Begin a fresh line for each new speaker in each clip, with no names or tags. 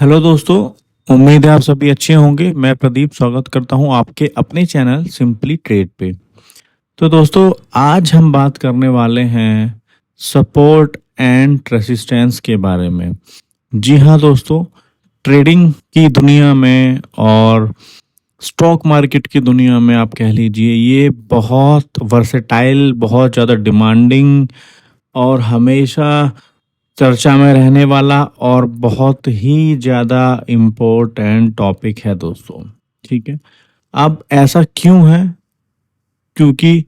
Hello दोस्तों। उम्मीद है आप सभी अच्छे होंगे। मैं प्रदीप स्वागत करता हूं आपके अपने चैनल सिंपली ट्रेड पे। तो दोस्तों, आज हम बात करने वाले हैं सपोर्ट एंड रेसिस्टेंस के बारे में। जी हाँ दोस्तों, ट्रेडिंग की दुनिया में और स्टॉक मार्केट की दुनिया में आप कह लीजिए, ये बहुत वर्सेटाइल, बहुत ज़्यादा डिमांडिंग और हमेशा चर्चा में रहने वाला और बहुत ही ज़्यादा इम्पोर्टेंट टॉपिक है दोस्तों। ठीक है, अब ऐसा क्यों है? क्योंकि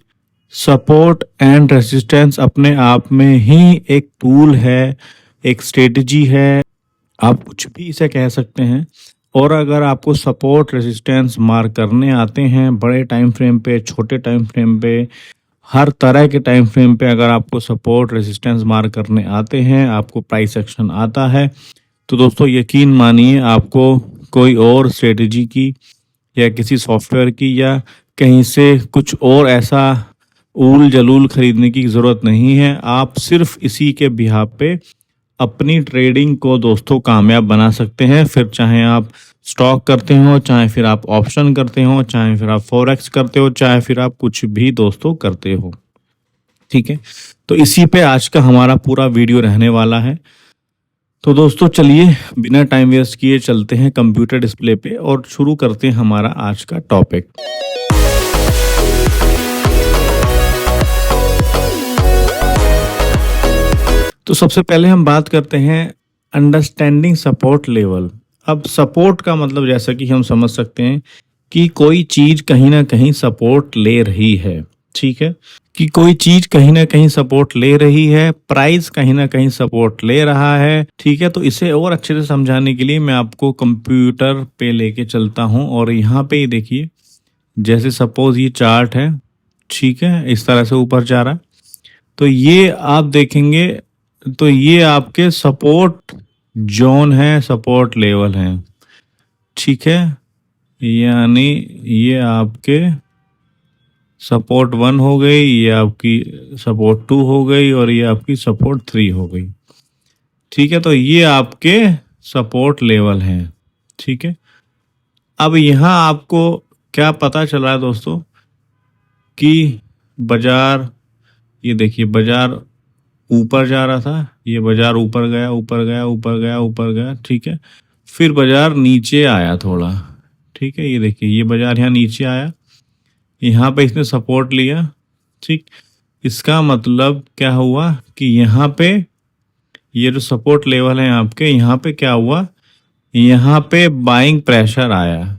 सपोर्ट एंड रेजिस्टेंस अपने आप में ही एक टूल है, एक स्ट्रेटजी है, आप कुछ भी इसे कह सकते हैं। और अगर आपको सपोर्ट रेजिस्टेंस मार्क करने आते हैं बड़े टाइम फ्रेम पे, छोटे टाइम फ्रेम पे, हर तरह के टाइम फ्रेम पे अगर आपको सपोर्ट रेजिस्टेंस मार्क करने आते हैं, आपको प्राइस एक्शन आता है, तो दोस्तों यकीन मानिए आपको कोई और स्ट्रेटजी की या किसी सॉफ्टवेयर की या कहीं से कुछ और ऐसा ऊल जलूल खरीदने की ज़रूरत नहीं है। आप सिर्फ इसी के बिहाफ पे अपनी ट्रेडिंग को दोस्तों कामयाब बना सकते हैं। फिर चाहे आप स्टॉक करते हो, चाहे फिर आप ऑप्शन करते हो, चाहे फिर आप फॉरेक्स करते हो, चाहे फिर आप कुछ भी दोस्तों करते हो। ठीक है, तो इसी पे आज का हमारा पूरा वीडियो रहने वाला है। तो दोस्तों चलिए बिना टाइम वेस्ट किए चलते हैं कंप्यूटर डिस्प्ले पे और शुरू करते हैं हमारा आज का टॉपिक। तो सबसे पहले हम बात करते हैं अंडरस्टैंडिंग सपोर्ट लेवल। अब सपोर्ट का मतलब जैसा कि हम समझ सकते हैं कि कोई चीज कहीं ना कहीं सपोर्ट ले रही है। ठीक है, कि कोई चीज कहीं ना कहीं सपोर्ट ले रही है, प्राइस कहीं ना कहीं सपोर्ट ले रहा है। ठीक है, तो इसे और अच्छे से समझाने के लिए मैं आपको कंप्यूटर पे लेके चलता हूं और यहाँ पे ही देखिए, जैसे सपोज ये चार्ट है, ठीक है, इस तरह से ऊपर जा रहा है, तो ये आप देखेंगे तो ये आपके सपोर्ट जोन है, सपोर्ट लेवल है। ठीक है, यानी ये आपके सपोर्ट 1 हो गई, ये आपकी सपोर्ट 2 हो गई और ये आपकी सपोर्ट 3 हो गई। ठीक है, तो ये आपके सपोर्ट लेवल हैं। ठीक है, अब यहाँ आपको क्या पता चला है दोस्तों कि बाजार, ये देखिए बाजार ऊपर जा रहा था, ये बाजार ऊपर गया, ऊपर गया, ऊपर गया, ऊपर गया। ठीक है, फिर बाजार नीचे आया थोड़ा। ठीक है, ये देखिए ये बाजार यहाँ नीचे आया, यहाँ पे इसने सपोर्ट लिया। ठीक, इसका मतलब क्या हुआ कि यहाँ पे ये जो सपोर्ट लेवल है आपके, यहाँ पे क्या हुआ, यहाँ पे बाइंग प्रेशर आया।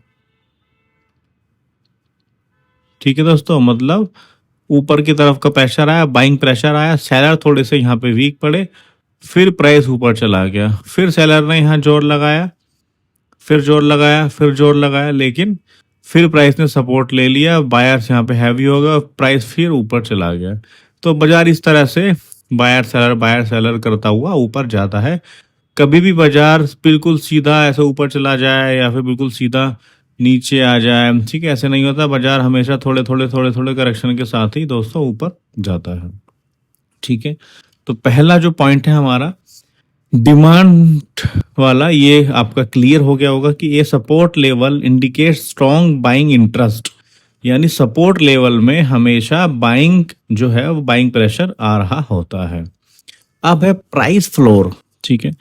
ठीक है दोस्तों, मतलब ऊपर की तरफ का प्रेशर आया, बाइंग प्रेशर आया, सेलर थोड़े से यहाँ पे वीक पड़े, फिर प्राइस ऊपर चला गया, फिर सेलर ने यहाँ जोर लगाया, फिर जोर लगाया, फिर जोर लगाया, लेकिन फिर प्राइस ने सपोर्ट ले लिया, बायर्स यहाँ पे हैवी हो गया, प्राइस फिर ऊपर चला गया। तो बाजार इस तरह से बायर सेलर करता हुआ ऊपर जाता है। कभी भी बाजार बिल्कुल सीधा ऐसे ऊपर चला जाए या फिर बिल्कुल सीधा नीचे आ जाए, ठीक है, ऐसे नहीं होता। बाजार हमेशा थोड़े थोड़े थोड़े थोड़े करेक्शन के साथ ही दोस्तों ऊपर जाता है। ठीक है, तो पहला जो पॉइंट है हमारा डिमांड वाला, ये आपका क्लियर हो गया होगा कि ये support level indicate strong buying interest, यानी सपोर्ट लेवल में हमेशा बाइंग जो है वो बाइंग प्रेशर आ रहा होता है। अब है प्राइस फ्लोर। ठीक है,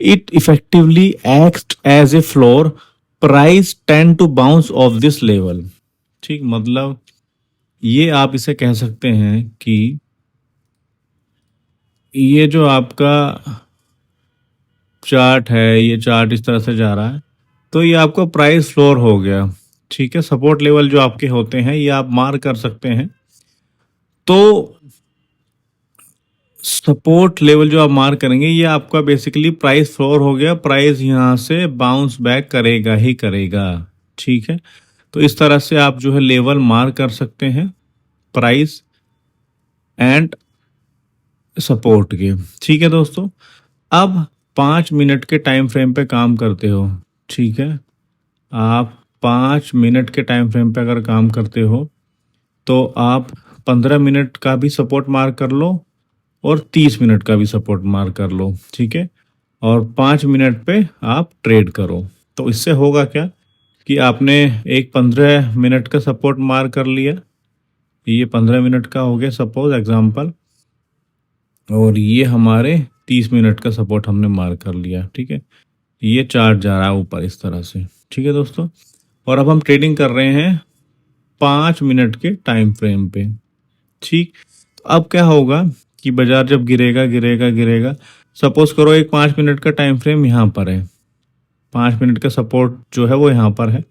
it effectively act as a floor, price tend to bounce off this level. ठीक, मतलब ये आप इसे कह सकते हैं कि ये जो आपका चार्ट है, ये चार्ट इस तरह से जा रहा है, तो ये आपका प्राइस फ्लोर हो गया। ठीक है, सपोर्ट लेवल जो आपके होते हैं ये आप मार्क कर सकते हैं। तो सपोर्ट लेवल जो आप मार्क करेंगे ये आपका बेसिकली प्राइस फ्लोर हो गया, प्राइस यहाँ से बाउंस बैक करेगा ही करेगा। ठीक है, तो इस तरह से आप जो है लेवल मार्क कर सकते हैं प्राइस एंड सपोर्ट के। ठीक है दोस्तों, अब 5 मिनट के टाइम फ्रेम पे काम करते हो। ठीक है, आप 5 मिनट के टाइम फ्रेम पे अगर काम करते हो तो आप 15 मिनट का भी सपोर्ट मार्क कर लो और 30 मिनट का भी सपोर्ट मार्क कर लो। ठीक है, और 5 मिनट पे आप ट्रेड करो। तो इससे होगा क्या कि आपने एक 15 मिनट का सपोर्ट मार कर लिया, ये 15 मिनट का हो गया सपोज एग्जांपल, और ये हमारे 30 मिनट का सपोर्ट हमने मार कर लिया। ठीक है, ये चार्ट जा रहा है ऊपर इस तरह से। ठीक है दोस्तों, और अब हम ट्रेडिंग कर रहे हैं 5 मिनट के टाइम फ्रेम पे। ठीक, तो अब क्या होगा कि बाजार जब गिरेगा गिरेगा गिरेगा, सपोज करो एक 5 मिनट का टाइम फ्रेम यहाँ पर है, 5 मिनट का सपोर्ट जो है वो यहाँ पर है,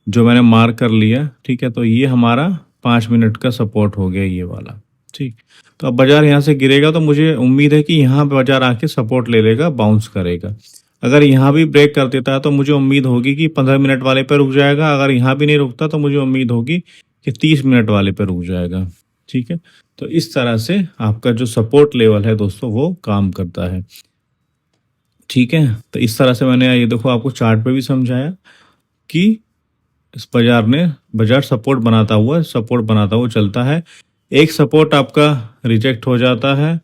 जो मैंने मार्क कर लिया। ठीक है, तो ये हमारा 5 मिनट का सपोर्ट हो गया ये वाला। ठीक, तो अब बाजार यहाँ से गिरेगा तो मुझे उम्मीद है कि यहाँ पे बाजार आके सपोर्ट ले लेगा, बाउंस करेगा। अगर यहाँ भी ब्रेक कर देता है तो मुझे उम्मीद होगी कि 15 मिनट वाले पे रुक जाएगा। अगर यहाँ भी नहीं रुकता तो मुझे उम्मीद होगी कि 30 मिनट वाले पे रुक जाएगा। ठीक है, तो इस तरह से आपका जो सपोर्ट लेवल है दोस्तों वो काम करता है। ठीक है, तो इस तरह से मैंने ये देखो आपको चार्ट पे भी समझाया कि इस बाजार सपोर्ट बनाता हुआ चलता है। एक सपोर्ट आपका रिजेक्ट हो जाता है,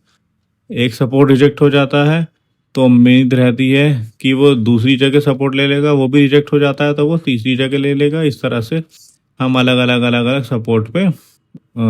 एक सपोर्ट रिजेक्ट हो जाता है तो उम्मीद रहती है कि वो दूसरी जगह सपोर्ट ले लेगा, वो भी रिजेक्ट हो जाता है तो वो तीसरी जगह ले लेगा। इस तरह से हम अलग अलग सपोर्ट पे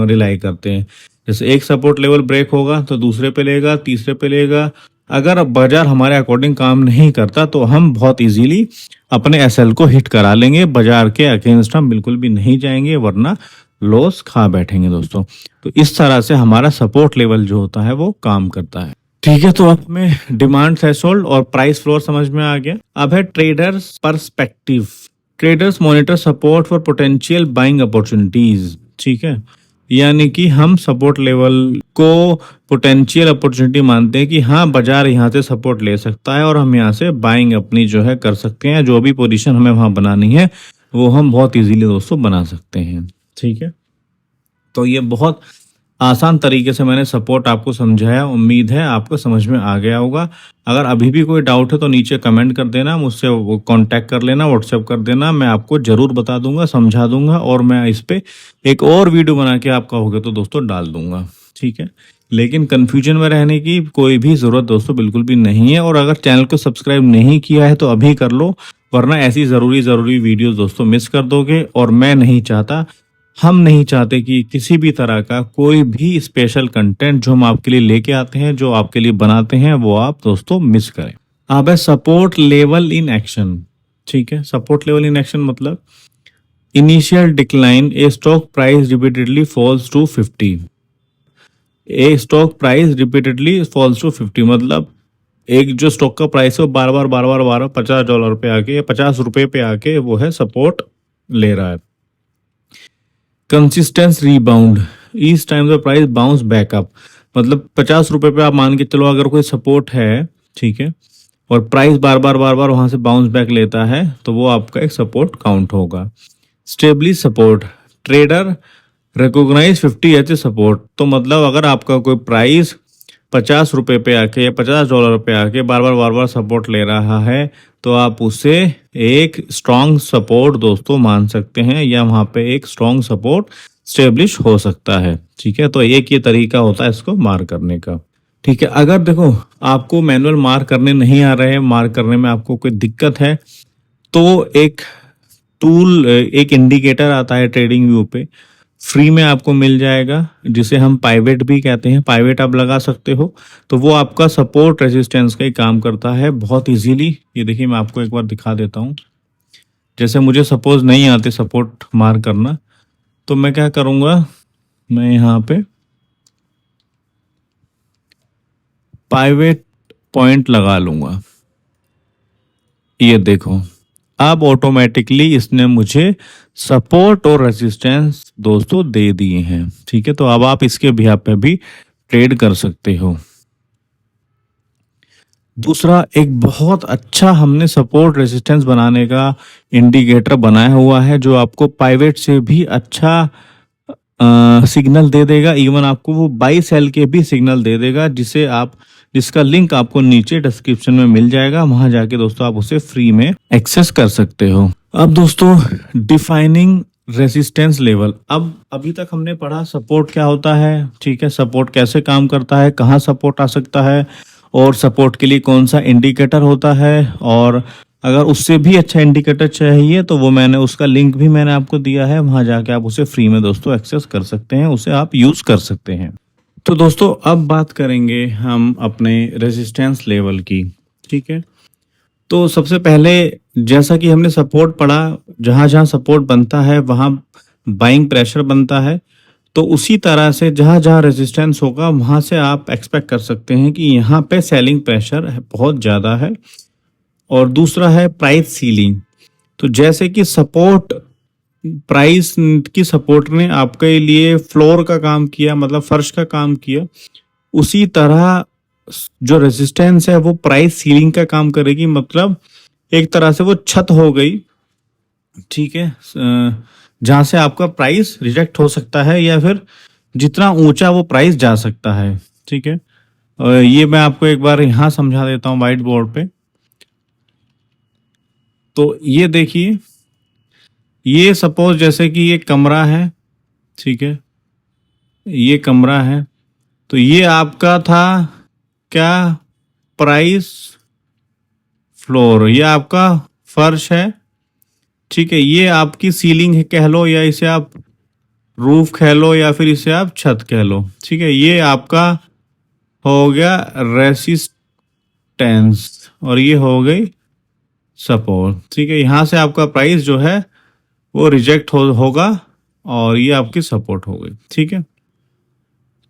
रिलाई करते हैं। जैसे एक सपोर्ट लेवल ब्रेक होगा तो दूसरे पे लेगा, तीसरे पे लेगा। अगर बाजार हमारे अकॉर्डिंग काम नहीं करता तो हम बहुत इजीली अपने एसएल को हिट करा लेंगे, बाजार के अगेंस्ट हम बिल्कुल भी नहीं जाएंगे, वरना लॉस खा बैठेंगे दोस्तों। तो इस तरह से हमारा सपोर्ट लेवल जो होता है वो काम करता है। ठीक है, तो अब में डिमांड थ्रेशोल्ड और प्राइस फ्लोर समझ में आ गया। अब है traders perspective. Traders monitor support for potential buying opportunities. ठीक है, यानी कि हम सपोर्ट लेवल को पोटेंशियल अपॉर्चुनिटी मानते हैं कि हाँ बाजार यहाँ से सपोर्ट ले सकता है और हम यहाँ से बाइंग अपनी जो है कर सकते हैं। जो भी पोजीशन हमें वहाँ बनानी है वो हम बहुत इजीली दोस्तों बना सकते हैं। ठीक है, तो ये बहुत आसान तरीके से मैंने सपोर्ट आपको समझाया, उम्मीद है आपको समझ में आ गया होगा। अगर अभी भी कोई डाउट है तो नीचे कमेंट कर देना, मुझसे कांटेक्ट कर लेना, व्हाट्सएप कर देना, मैं आपको जरूर बता दूंगा, समझा दूंगा, और मैं इस पे एक और वीडियो बना के आपका होगा तो दोस्तों डाल दूंगा। ठीक है, लेकिन कन्फ्यूजन में रहने की कोई भी ज़रूरत दोस्तों बिल्कुल भी नहीं है। और अगर चैनल को सब्सक्राइब नहीं किया है तो अभी कर लो, वरना ऐसी ज़रूरी वीडियोज़ दोस्तों मिस कर दोगे। और मैं नहीं चाहता, हम नहीं चाहते कि किसी भी तरह का कोई भी स्पेशल कंटेंट जो हम आपके लिए लेके आते हैं, जो आपके लिए बनाते हैं, वो आप दोस्तों मिस करें। अब है सपोर्ट लेवल इन एक्शन। ठीक है, सपोर्ट लेवल इन एक्शन मतलब initial decline, a stock price repeatedly falls to 50। A stock price repeatedly falls to 50 मतलब एक जो स्टॉक का प्राइस है वो बार बार $50 पे आके या ₹50 पे आके वो है सपोर्ट ले रहा है। Consistence rebound, each time the price bounce back up, मतलब ₹50 पे आप मान के चलो अगर कोई सपोर्ट है, ठीक है, और प्राइस बार बार वहां से बाउंस बैक लेता है तो वो आपका एक सपोर्ट काउंट होगा। Stably support, trader recognize 50 as support, तो मतलब अगर आपका कोई प्राइस ₹50 पे आके या $50 पे आके बार बार सपोर्ट ले रहा है तो आप उसे एक स्ट्रॉन्ग सपोर्ट दोस्तों मान सकते हैं, या वहां पे एक स्ट्रॉन्ग सपोर्ट स्टेब्लिश हो सकता है। ठीक है, तो एक ये तरीका होता है इसको मार करने का। ठीक है, अगर देखो आपको मैनुअल मार करने नहीं आ रहे हैं, मार करने में आपको कोई दिक्कत है, तो एक टूल, एक इंडिकेटर आता है ट्रेडिंग व्यू पे, फ्री में आपको मिल जाएगा, जिसे हम पाइवेट भी कहते हैं। पाइवेट आप लगा सकते हो, तो वो आपका सपोर्ट रेजिस्टेंस का ही काम करता है बहुत इजीली। ये देखिए मैं आपको एक बार दिखा देता हूँ। जैसे मुझे सपोज नहीं आते सपोर्ट मार करना, तो मैं क्या करूँगा, मैं यहाँ पे पाइवेट पॉइंट लगा लूँगा। ये देखो अब ऑटोमेटिकली इसने मुझे सपोर्ट और रेजिस्टेंस दोस्तों दे दिए हैं। ठीक है, तो अब आप इसके बिहाफ पे भी ट्रेड कर सकते हो। दूसरा, एक बहुत अच्छा हमने सपोर्ट रेजिस्टेंस बनाने का इंडिकेटर बनाया हुआ है, जो आपको पाइवेट से भी अच्छा सिग्नल दे देगा। इवन आपको वो बाई सेल के भी सिग्नल दे देगा, जिसका लिंक आपको नीचे डिस्क्रिप्शन में मिल जाएगा। वहां जाके दोस्तों आप उसे फ्री में एक्सेस कर सकते हो। अब दोस्तों डिफाइनिंग रेजिस्टेंस लेवल, अब अभी तक हमने पढ़ा सपोर्ट क्या होता है, ठीक है, सपोर्ट कैसे काम करता है, कहाँ सपोर्ट आ सकता है, और सपोर्ट के लिए कौन सा इंडिकेटर होता है, और अगर उससे भी अच्छा इंडिकेटर चाहिए तो वो मैंने उसका लिंक भी मैंने आपको दिया है, वहाँ जाके आप उसे फ्री में दोस्तों एक्सेस कर सकते हैं, उसे आप यूज़ कर सकते हैं। तो दोस्तों अब बात करेंगे हम अपने रेजिस्टेंस लेवल की। ठीक है, तो सबसे पहले जैसा कि हमने सपोर्ट पढ़ा, जहाँ जहाँ सपोर्ट बनता है वहाँ बाइंग प्रेशर बनता है, तो उसी तरह से जहाँ जहाँ रेजिस्टेंस होगा वहाँ से आप एक्सपेक्ट कर सकते हैं कि यहाँ पे सेलिंग प्रेशर बहुत ज़्यादा है। और दूसरा है प्राइस सीलिंग। तो जैसे कि सपोर्ट, प्राइस की सपोर्ट ने आपके लिए फ्लोर का काम किया, मतलब फर्श का काम किया, उसी तरह जो रेजिस्टेंस है वो प्राइस सीलिंग का काम करेगी, मतलब एक तरह से वो छत हो गई। ठीक है, जहां से आपका प्राइस रिजेक्ट हो सकता है या फिर जितना ऊंचा वो प्राइस जा सकता है। ठीक है, ये मैं आपको एक बार यहाँ समझा देता हूँ व्हाइट बोर्ड पे। तो ये देखिए, ये सपोज जैसे कि ये कमरा है, ठीक है, ये कमरा है, तो ये आपका था क्या, प्राइस फ्लोर, ये आपका फर्श है। ठीक है, ये आपकी सीलिंग है कह लो, या इसे आप रूफ कह लो, या फिर इसे आप छत कह लो। ठीक है, ये आपका हो गया रेसिस्टेंस और ये हो गई सपोर्ट। ठीक है, यहाँ से आपका प्राइस जो है वो रिजेक्ट होगा और ये आपकी सपोर्ट हो गई। ठीक है,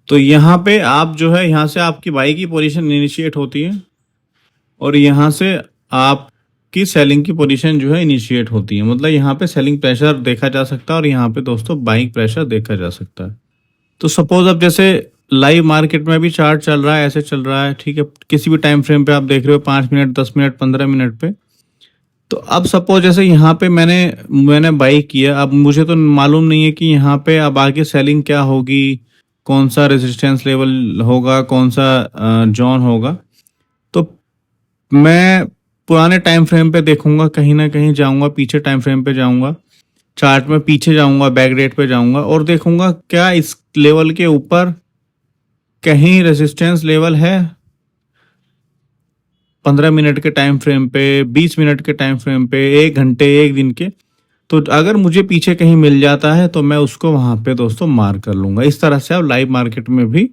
तो यहाँ पे आप जो है, यहाँ से आपकी बाई की पोजीशन इनिशिएट होती है और यहाँ से आपकी सेलिंग की पोजीशन जो है इनिशिएट होती है, मतलब यहाँ पे सेलिंग प्रेशर देखा जा सकता है और यहाँ पे दोस्तों बाइंग प्रेशर देखा जा सकता है। तो सपोज अब जैसे लाइव मार्केट में भी चार्ट चल रहा है, ऐसे चल रहा है। ठीक है, किसी भी टाइम फ्रेम पे आप देख रहे हो 5 मिनट, 10 मिनट, 15 मिनट पे। तो अब सपोज जैसे यहाँ पे मैंने बाई किया, अब मुझे तो मालूम नहीं है कि यहाँ पे अब आगे सेलिंग क्या होगी, कौन सा रेजिस्टेंस लेवल होगा, कौन सा जोन होगा। तो मैं पुराने टाइम फ्रेम पे देखूंगा, कहीं ना कहीं जाऊंगा, पीछे टाइम फ्रेम पे जाऊंगा, चार्ट में पीछे जाऊंगा, बैक डेट पे जाऊंगा और देखूंगा क्या इस लेवल के ऊपर कहीं रेजिस्टेंस लेवल है 15 मिनट के टाइम फ्रेम पे, 20 मिनट के टाइम फ्रेम पे, 1 घंटे, 1 दिन के। तो अगर मुझे पीछे कहीं मिल जाता है तो मैं उसको वहां पे दोस्तों मार्क कर लूंगा। इस तरह से आप लाइव मार्केट में भी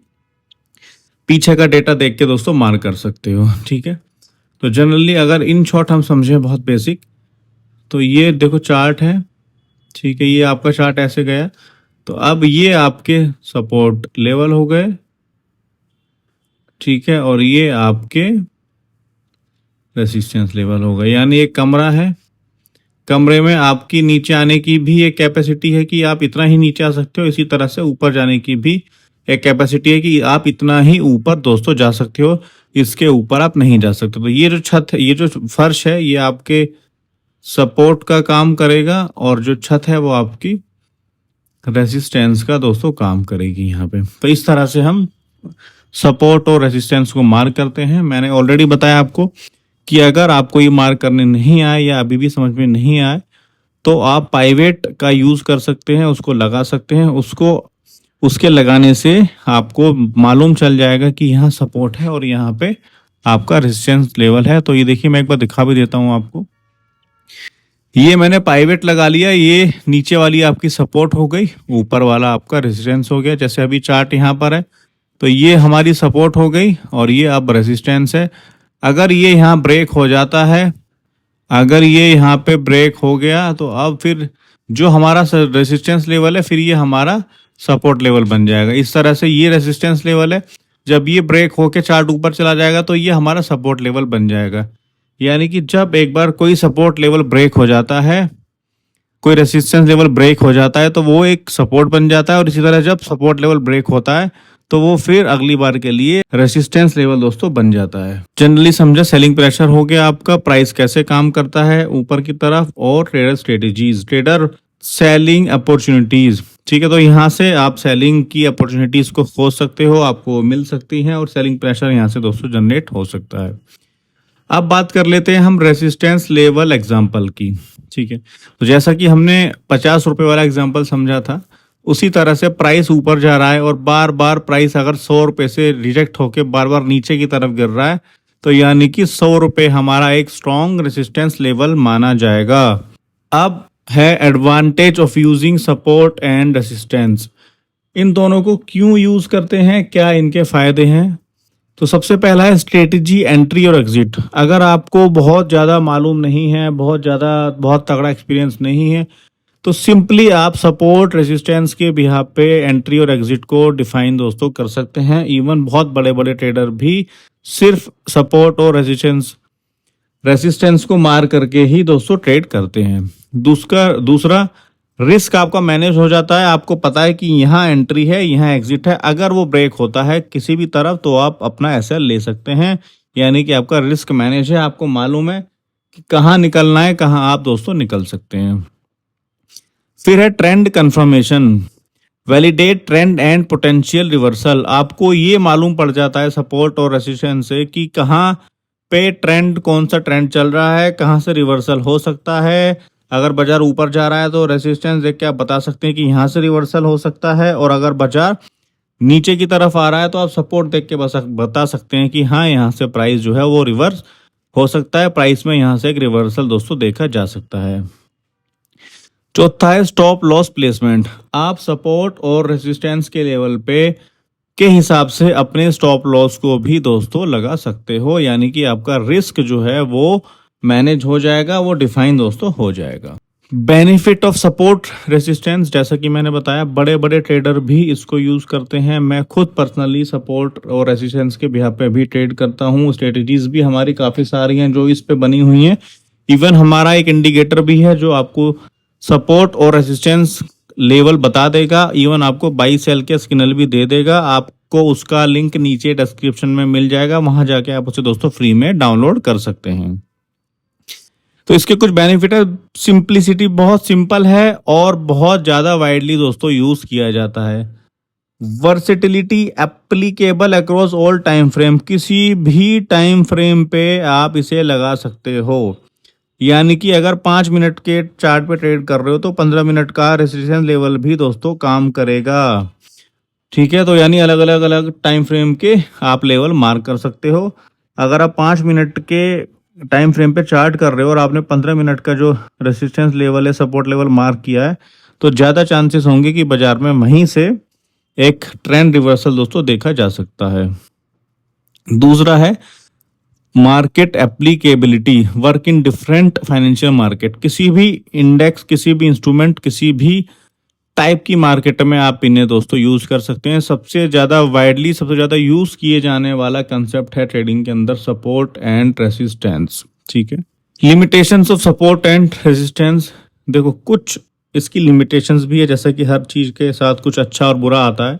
पीछे का डेटा देख के दोस्तों मार्क कर सकते हो। ठीक है, तो जनरली अगर इन शॉर्ट हम समझें बहुत बेसिक, तो ये देखो चार्ट है। ठीक है, ये आपका चार्ट ऐसे गया, तो अब ये आपके सपोर्ट लेवल हो गए। ठीक है, और ये आपके रेसिस्टेंस लेवल हो गए। यानी एक कमरा है, कमरे में आपकी नीचे आने की भी एक कैपेसिटी है कि आप इतना ही नीचे आ सकते हो, इसी तरह से ऊपर जाने की भी एक कैपेसिटी है कि आप इतना ही ऊपर दोस्तों जा सकते हो, इसके ऊपर आप नहीं जा सकते। तो ये जो छत है, ये जो फर्श है, ये आपके सपोर्ट का काम करेगा और जो छत है वो आपकी रेसिस्टेंस का दोस्तों काम करेगी यहाँ पे। तो इस तरह से हम सपोर्ट और रेसिस्टेंस को मार्क करते हैं। मैंने ऑलरेडी बताया आपको कि अगर आपको ये मार्क करने नहीं आए या अभी भी समझ में नहीं आए तो आप पाइवेट का यूज कर सकते हैं, उसको लगा सकते हैं। उसके लगाने से आपको मालूम चल जाएगा कि यहाँ सपोर्ट है और यहाँ पे आपका रेजिस्टेंस लेवल है। तो ये देखिए, मैं एक बार दिखा भी देता हूँ आपको। ये मैंने पाइवेट लगा लिया, ये नीचे वाली आपकी सपोर्ट हो गई, ऊपर वाला आपका रेजिस्टेंस हो गया। जैसे अभी चार्ट यहाँ पर है, तो ये हमारी सपोर्ट हो गई और ये अब रेजिस्टेंस है। अगर ये यहाँ ब्रेक हो जाता है, अगर ये यहाँ पे ब्रेक हो गया, तो अब फिर जो हमारा रेजिस्टेंस लेवल है फिर ये हमारा सपोर्ट लेवल बन जाएगा। इस तरह से ये रेजिस्टेंस लेवल है, जब ये ब्रेक होके चार्ट ऊपर चला जाएगा तो ये हमारा सपोर्ट लेवल बन जाएगा। यानी कि जब एक बार कोई सपोर्ट लेवल ब्रेक हो जाता है, कोई रेजिस्टेंस लेवल ब्रेक हो जाता है, तो वो एक सपोर्ट बन जाता है। और इसी तरह जब सपोर्ट लेवल ब्रेक होता है तो वो फिर अगली बार के लिए रेसिस्टेंस लेवल दोस्तों बन जाता है। जनरली समझा, सेलिंग प्रेशर हो गया आपका, प्राइस कैसे काम करता है ऊपर की तरफ, और trader strategies, trader selling opportunities. ठीक है, तो यहाँ से आप सेलिंग की अपॉर्चुनिटीज को खोज सकते हो, आपको मिल सकती हैं और सेलिंग प्रेशर यहाँ से दोस्तों जनरेट हो सकता है। अब बात कर लेते हैं हम रेसिस्टेंस लेवल एग्जाम्पल की। ठीक है, तो जैसा कि हमने 50 रुपए वाला एग्जाम्पल समझा था, उसी तरह से प्राइस ऊपर जा रहा है और बार बार प्राइस अगर 100 रुपये से रिजेक्ट होके बार बार नीचे की तरफ गिर रहा है तो यानी कि 100 रुपये हमारा एक स्ट्रॉन्ग रेजिस्टेंस लेवल माना जाएगा। अब है advantage of using support and resistance. इन दोनों को क्यों यूज करते हैं, क्या इनके फायदे हैं? तो सबसे पहला है स्ट्रेटजी एंट्री और एग्जिट। अगर आपको बहुत ज़्यादा मालूम नहीं है, बहुत तगड़ा एक्सपीरियंस नहीं है, तो सिंपली आप सपोर्ट रेजिस्टेंस के बिहाफ पे एंट्री और एग्जिट को डिफाइन दोस्तों कर सकते हैं। इवन बहुत बड़े बड़े ट्रेडर भी सिर्फ सपोर्ट और रेजिस्टेंस को मार करके ही दोस्तों ट्रेड करते हैं। दूसरा रिस्क आपका मैनेज हो जाता है। आपको पता है कि यहाँ एंट्री है, यहाँ एग्जिट है, अगर वो ब्रेक होता है किसी भी तरफ तो आप अपना एसएल ले सकते हैं, यानी कि आपका रिस्क मैनेज है। आपको मालूम है कि कहाँ निकलना है, कहाँ आप दोस्तों निकल सकते हैं। फिर है trend confirmation, validate trend and potential reversal. आपको ये मालूम पड़ जाता है सपोर्ट और रेजिस्टेंस से कि कहाँ पे ट्रेंड, कौन सा ट्रेंड चल रहा है, कहाँ से रिवर्सल हो सकता है। अगर बाजार ऊपर जा रहा है तो रेजिस्टेंस देख के आप बता सकते हैं कि यहाँ से रिवर्सल हो सकता है, और अगर बाजार नीचे की तरफ आ रहा है तो आप सपोर्ट देख के बता सकते हैं कि हाँ यहाँ से प्राइस जो है वो रिवर्स हो सकता है, प्राइस में यहाँ से एक रिवर्सल दोस्तों देखा जा सकता है। चौथा है स्टॉप लॉस प्लेसमेंट। आप सपोर्ट और रेजिस्टेंस के लेवल पे के हिसाब से अपने स्टॉप लॉस को भी दोस्तों लगा सकते हो, यानी कि आपका रिस्क जो है वो मैनेज हो जाएगा, वो डिफाइन दोस्तों हो जाएगा। बेनिफिट ऑफ सपोर्ट रेजिस्टेंस, जैसा कि मैंने बताया बड़े बड़े ट्रेडर भी इसको यूज करते हैं। मैं खुद पर्सनली सपोर्ट और रेजिस्टेंस के बिहाफ पे भी ट्रेड करता हूँ। स्ट्रेटजीज भी हमारी काफी सारी हैं जो इस पे बनी हुई हैं। इवन हमारा एक इंडिकेटर भी है जो आपको सपोर्ट और रेजिस्टेंस लेवल बता देगा, इवन आपको बाई सेल के सिग्नल भी दे देगा। आपको उसका लिंक नीचे डिस्क्रिप्शन में मिल जाएगा, वहां जाके आप उसे दोस्तों फ्री में डाउनलोड कर सकते हैं। तो इसके कुछ बेनिफिट है। सिंप्लिसिटी, बहुत सिंपल है और बहुत ज्यादा वाइडली दोस्तों यूज किया जाता है। Versatility, applicable across all time frame, किसी भी टाइम फ्रेम पे आप इसे लगा सकते हो। यानी कि अगर 5 मिनट के चार्ट पे ट्रेड कर रहे हो तो 15 मिनट का रेजिस्टेंस लेवल भी दोस्तों काम करेगा। ठीक है, तो यानी अलग अलग टाइम फ्रेम के आप लेवल मार्क कर सकते हो। अगर आप 5 मिनट के टाइम फ्रेम पे चार्ट कर रहे हो और आपने 15 मिनट का जो रेजिस्टेंस लेवल है, सपोर्ट लेवल मार्क किया है, तो ज़्यादा चांसेस होंगे कि बाजार में वहीं से एक ट्रेंड रिवर्सल दोस्तों देखा जा सकता है। दूसरा है market applicability, work in different financial market. किसी भी इंडेक्स, किसी भी इंस्ट्रूमेंट, किसी भी टाइप की मार्केट में आप इन्हें दोस्तों यूज कर सकते हैं। सबसे ज़्यादा वाइडली, सबसे ज़्यादा यूज किए जाने वाला कंसेप्ट है ट्रेडिंग के अंदर सपोर्ट एंड रेजिस्टेंस। ठीक है, limitations of support and resistance, देखो कुछ इसकी लिमिटेशंस भी है, जैसा कि हर चीज़ के साथ कुछ अच्छा और बुरा आता है,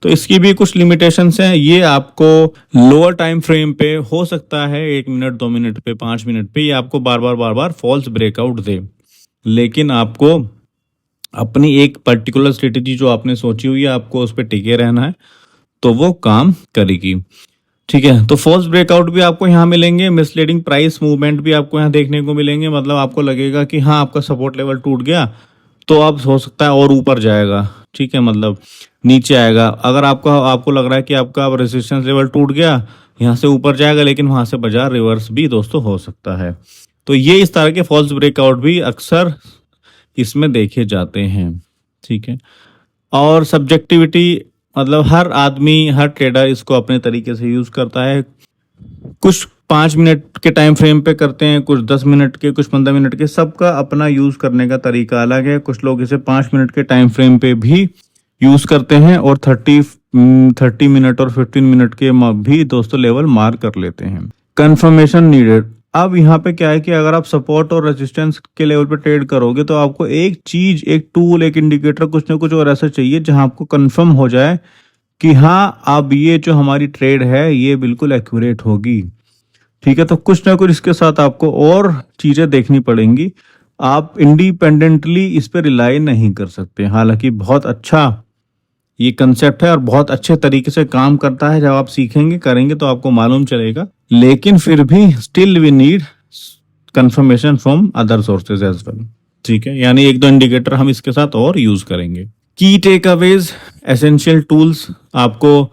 तो इसकी भी कुछ लिमिटेशंस हैं। ये आपको लोअर टाइम फ्रेम पे हो सकता है 1 मिनट, 2 मिनट पे, 5 मिनट पे, ये आपको बार बार फॉल्स ब्रेकआउट दे, लेकिन आपको अपनी एक पर्टिकुलर स्ट्रेटेजी जो आपने सोची हुई है, आपको उस पर टिके रहना है, तो वो काम करेगी। ठीक है, तो फॉल्स ब्रेकआउट भी आपको यहाँ मिलेंगे, मिसलीडिंग प्राइस मूवमेंट भी आपको यहाँ देखने को मिलेंगे। मतलब आपको लगेगा कि हाँ आपका सपोर्ट लेवल टूट गया तो अब हो सकता है और ऊपर जाएगा। ठीक है, मतलब नीचे आएगा। अगर आपको लग रहा है कि आपका रेजिस्टेंस लेवल टूट गया, यहाँ से ऊपर जाएगा, लेकिन वहाँ से बाजार रिवर्स भी दोस्तों हो सकता है। तो ये इस तरह के फॉल्स ब्रेकआउट भी अक्सर इसमें देखे जाते हैं। ठीक है, और सब्जेक्टिविटी, मतलब हर आदमी, हर ट्रेडर इसको अपने तरीके से यूज करता है। कुछ 5 मिनट के टाइम फ्रेम पे करते हैं, कुछ 10 मिनट के, कुछ 15 मिनट के, सबका अपना यूज करने का तरीका अलग है। कुछ लोग इसे 5 मिनट के टाइम फ्रेम पे भी यूज करते हैं और 30 मिनट और 15 मिनट के भी दोस्तों लेवल मार कर लेते हैं। कंफर्मेशन नीडेड, अब यहाँ पे क्या है कि अगर आप सपोर्ट और रेजिस्टेंस के लेवल पे ट्रेड करोगे तो आपको एक चीज, एक टूल, एक इंडिकेटर, कुछ ना कुछ और ऐसा चाहिए जहां आपको कंफर्म हो जाए कि हाँ अब ये जो हमारी ट्रेड है ये बिल्कुल एक्यूरेट होगी। ठीक है, तो कुछ ना कुछ इसके साथ आपको और चीजें देखनी पड़ेंगी। आप इंडिपेंडेंटली इस पे रिलाई नहीं कर सकते। हालांकि बहुत अच्छा ये कंसेप्ट है और बहुत अच्छे तरीके से काम करता है। जब आप सीखेंगे, करेंगे तो आपको मालूम चलेगा, लेकिन फिर भी still we need confirmation from other sources as well. ठीक है, यानी 1-2 इंडिकेटर हम इसके साथ और यूज करेंगे। की टेक अवेज, एसेंशियल टूल्स, आपको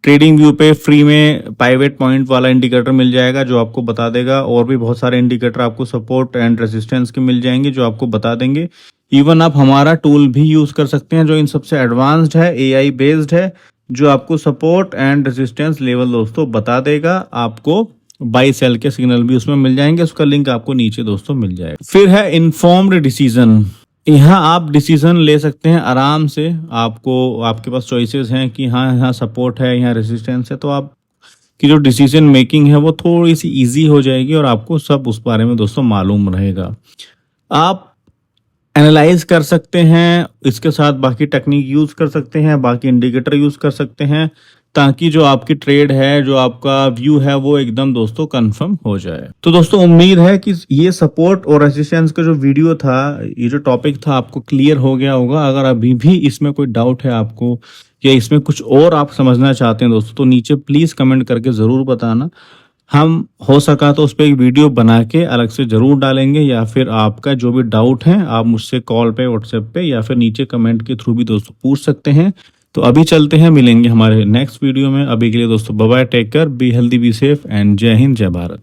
ट्रेडिंग व्यू पे फ्री में पाइवेट पॉइंट वाला इंडिकेटर मिल जाएगा जो आपको बता देगा, और भी बहुत सारे इंडिकेटर आपको सपोर्ट एंड रेजिस्टेंस के मिल जाएंगे जो आपको बता देंगे। इवन आप हमारा टूल भी यूज कर सकते हैं जो इन सबसे एडवांस्ड है, एआई बेस्ड है, जो आपको सपोर्ट एंड रेजिस्टेंस लेवल दोस्तों बता देगा। आपको बाई सेल के सिग्नल भी उसमें मिल जाएंगे, उसका लिंक आपको नीचे दोस्तों मिल जाएगा। फिर है इन्फॉर्म्ड डिसीजन। यहाँ आप डिसीजन ले सकते हैं आराम से, आपको आपके पास चॉइसेस हैं कि हाँ यहाँ सपोर्ट है, यहाँ रेजिस्टेंस है, तो आप की जो डिसीजन मेकिंग है वो थोड़ी सी इजी हो जाएगी और आपको सब उस बारे में दोस्तों मालूम रहेगा। आप एनालाइज कर सकते हैं, इसके साथ बाकी टेक्निक यूज कर सकते हैं, बाकी इंडिकेटर यूज कर सकते हैं, ताकि जो आपकी ट्रेड है, जो आपका व्यू है, वो एकदम दोस्तों कंफर्म हो जाए। तो दोस्तों उम्मीद है कि ये सपोर्ट और रेजिस्टेंस का जो वीडियो था, ये जो टॉपिक था, आपको क्लियर हो गया होगा। अगर अभी भी इसमें कोई डाउट है आपको या इसमें कुछ और आप समझना चाहते हैं दोस्तों, तो नीचे प्लीज कमेंट करके जरूर बताना। हम हो सका तो उस पर एक वीडियो बना के अलग से जरूर डालेंगे, या फिर आपका जो भी डाउट है आप मुझसे कॉल पे, व्हाट्सएप पे या फिर नीचे कमेंट के थ्रू भी दोस्तों पूछ सकते हैं। तो अभी चलते हैं, मिलेंगे हमारे नेक्स्ट वीडियो में। अभी के लिए दोस्तों bye bye, take care, be healthy, be safe and जय हिंद, जय भारत।